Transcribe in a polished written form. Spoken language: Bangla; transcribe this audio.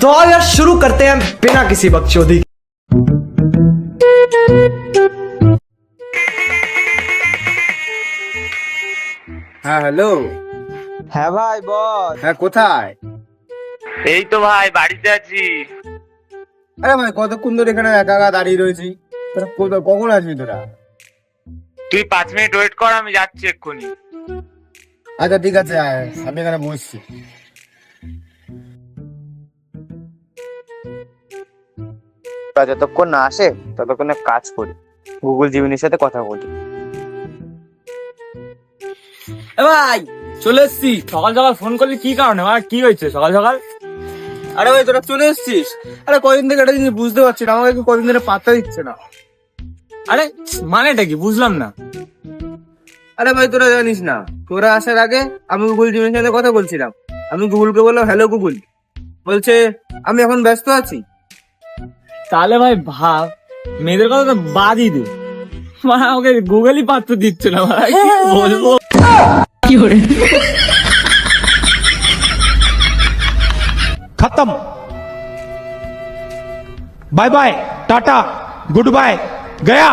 तो आओ यार शुरू करते हैं बिना किसी बकचोदी। হ্যাঁ হ্যালো। হ্যাঁ ভাই বল। হ্যাঁ কোথায়? এই তো ভাই বাড়িতে আছি। আরে ভাই কতক্ষণ ধরে এখানে একা একা দাঁড়িয়ে রয়েছি, তোরা কখন আসবি তোরা? তুই 5 মিনিট ওয়েট কর, আমি যাচ্ছি এক্ষুনি। আচ্ছা ঠিক আছে, আয়, আমি এখানে বসছি। যতক্ষণ না আসে ততক্ষণ এক কাজ করি, গুগল জিমিনির সাথে কথা বলি। ভাই চলে এসছি। সকাল সকাল ফোন করলি কি কারণে ভাই? কি হয়েছে সকাল সকাল? আরে ভাই তোরা চলে এসছিস? আরে কদিন থেকে একটা জিনিস বুঝতে পারছি না, আমাকে কদিন ধরে পাত্তা দিচ্ছে না। আরে মানেটা কি বুঝলাম না। আরে ভাই তোরা জানিস না, তোরা আসার আগে আমি গুগল জিমিনির সাথে কথা বলছিলাম। আমি গুগলকে বললাম হ্যালো গুগল, বলছে আমি এখন ব্যস্ত আছি। তাহলে ভাই ভাব, মেয়েদের কথা তো বাদই দে, মানে আমাকে গুগলই পাত্র দিচ্ছে না ভাই, কি বলবো। खत्म। बाय बाय, टाटा, गुड बाय, गया।